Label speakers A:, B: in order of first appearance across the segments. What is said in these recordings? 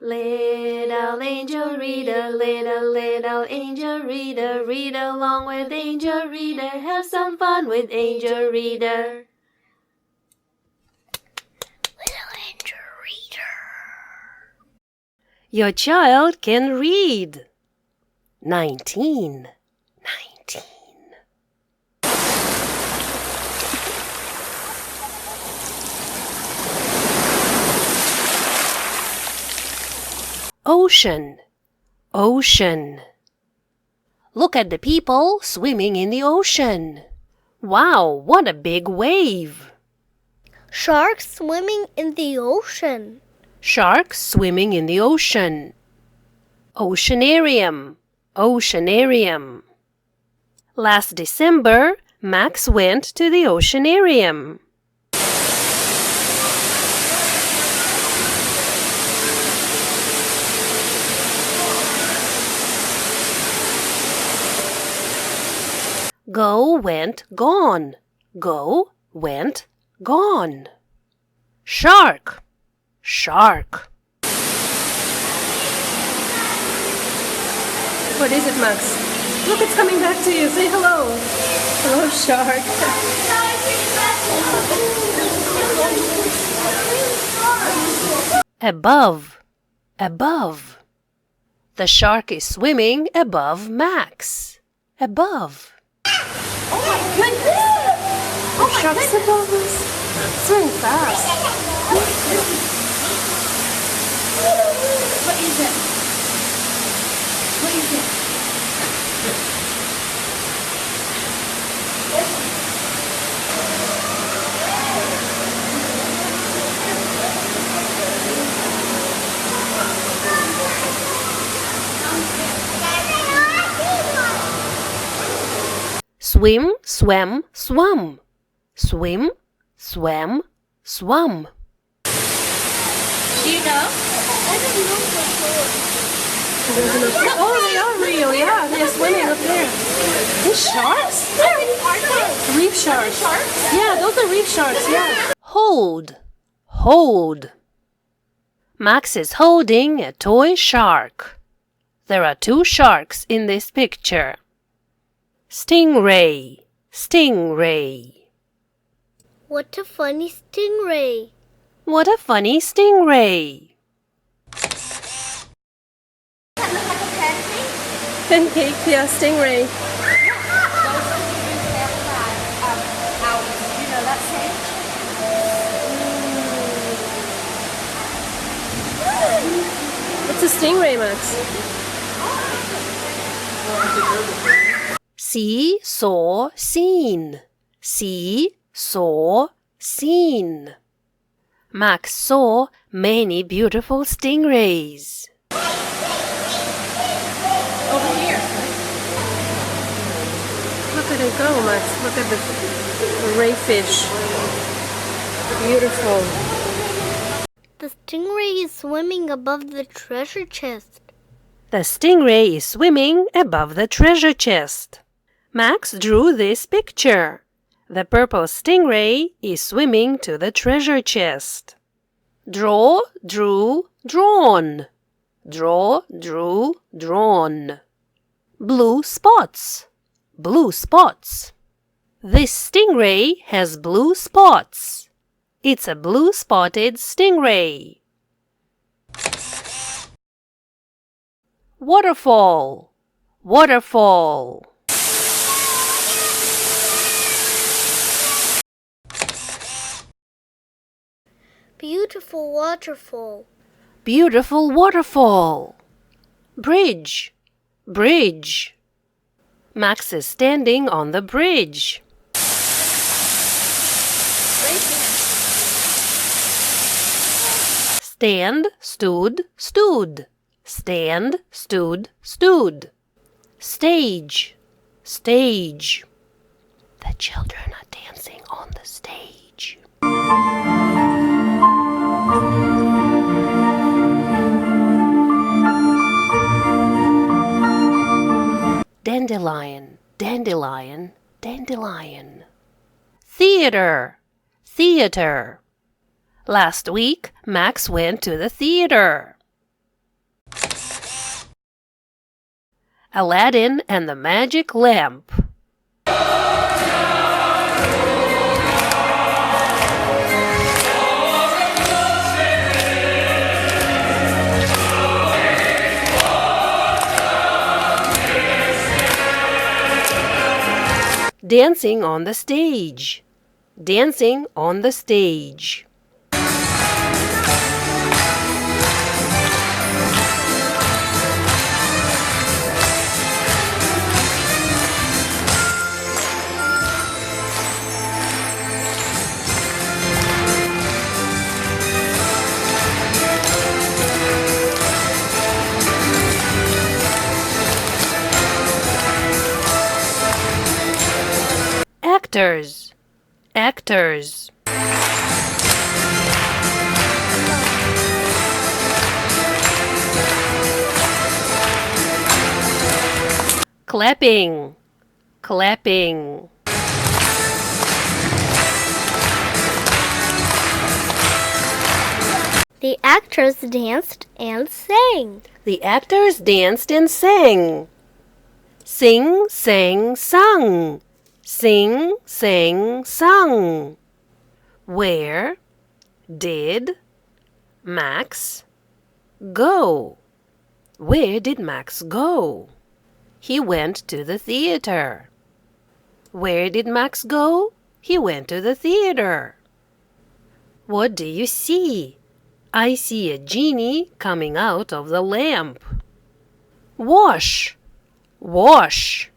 A: Little angel reader, little angel reader, read along with angel reader, have some fun with angel reader. Little angel reader. Your child can read. 19. Ocean, ocean. Look at the people swimming in the ocean. Wow, what a big wave!
B: Sharks swimming in the ocean.
A: Sharks swimming in the ocean. Oceanarium, oceanarium. Last December, Max went to the oceanarium. Go, went, gone. Go, went, gone. Shark, shark. What is it, Max? Look, it's coming back to you. Say hello. Hello, shark. Above, above. The shark is swimming above Max. Above.
B: Oh my goodness!
A: The shark's above us. It's very fast.
B: What is it? What is it?
A: Swim, swam, swum. Swim, swam, swum.
B: Do you know? I don't know for sure.
A: Oh, they are real, yeah. They're swimming up there. These sharks? Reef sharks. Yeah, those are reef sharks, yeah. Hold, hold. Max is holding a toy shark. There are two sharks in this picture. Stingray, stingray.
B: What a funny stingray.
A: What a funny stingray. Pancake, yeah, stingray. What's a stingray, Max? See, saw, seen. See, saw, seen. Max saw many beautiful stingrays.
B: Over here.
A: Look at it go, Max. Look at the ray fish. Beautiful.
B: The stingray is swimming above the treasure chest.
A: The stingray is swimming above the treasure chest. Max drew this picture. The purple stingray is swimming to the treasure chest. Draw, drew, drawn. Draw, drew, drawn. Blue spots. Blue spots. This stingray has blue spots. It's a blue-spotted stingray. Waterfall. Waterfall.
B: Beautiful waterfall.
A: Beautiful waterfall. Bridge. Bridge. Max is standing on the bridge. Stand, stood, stood. Stand, stood, stood. Stage. Stage. The children are dancing on the stage. Dandelion, dandelion, dandelion. Theater, theater. Last week, Max went to the theater. Aladdin and the Magic Lamp. Dancing on the stage. Dancing on the stage. Actors. Actors. Clapping. Clapping.
B: The actors danced and sang.
A: The actors danced and sang. Sing, sang, sung. Sing, sang, sung. Where did Max go? Where did Max go? He went to the theater. Where did Max go? He went to the theater. What do you see? I see a genie coming out of the lamp. Wash. Wash.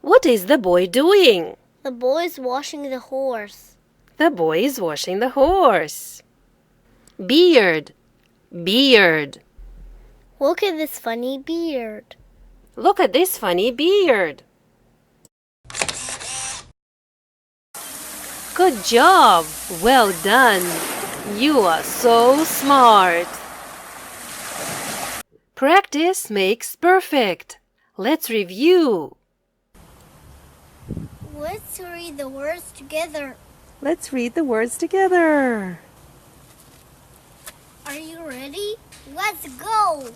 A: What is the boy doing?
B: The boy's washing the horse.
A: The boy is washing the horse. Beard. Beard.
B: Look at this funny beard.
A: Look at this funny beard. Good job. Well done. You are so smart. Practice makes perfect. Let's review.
B: Let's read the words together.
A: Let's read the words together.
B: Are you ready? Let's go!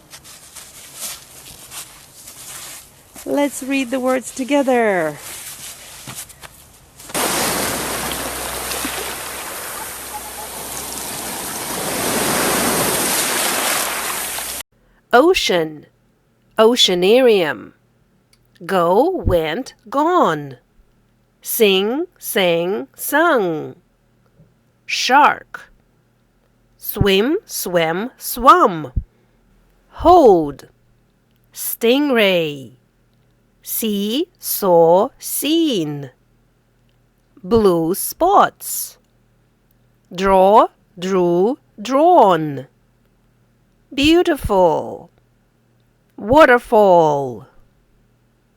A: Let's read the words together. Ocean. Oceanarium. Go, went, gone. Sing, sang, sung. Shark. Swim, swam, swum. Hold. Stingray. See, saw, seen. Blue spots. Draw, drew, drawn. Beautiful. Waterfall.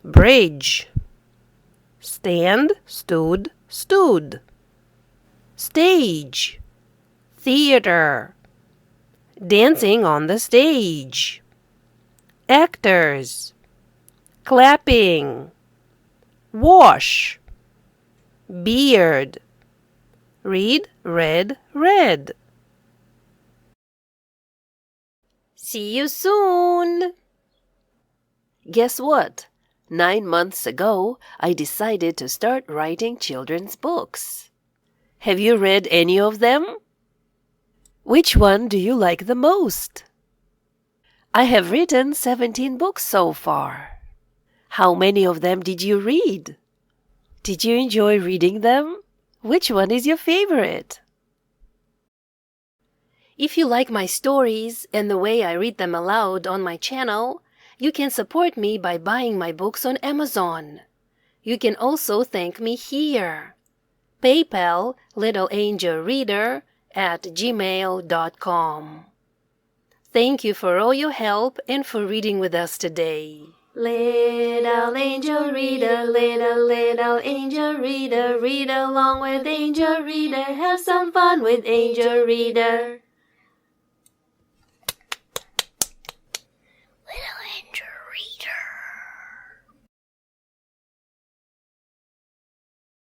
A: Bridge. Stand, stood, stood. Stage. Theater. Dancing on the stage. Actors. Clapping. Wash. Beard. Read, read, read. See you soon! Guess what? 9 months ago, I decided to start writing children's books. Have you read any of them? Which one do you like the most? I have written 17 books so far. How many of them did you read? Did you enjoy reading them? Which one is your favorite? If you like my stories and the way I read them aloud on my channel, you can support me by buying my books on Amazon. You can also thank me here. PayPal littleangelreader@gmail.com. Thank you for all your help and for reading with us today. Little angel reader, little angel reader, read along with angel reader, have some fun with angel reader.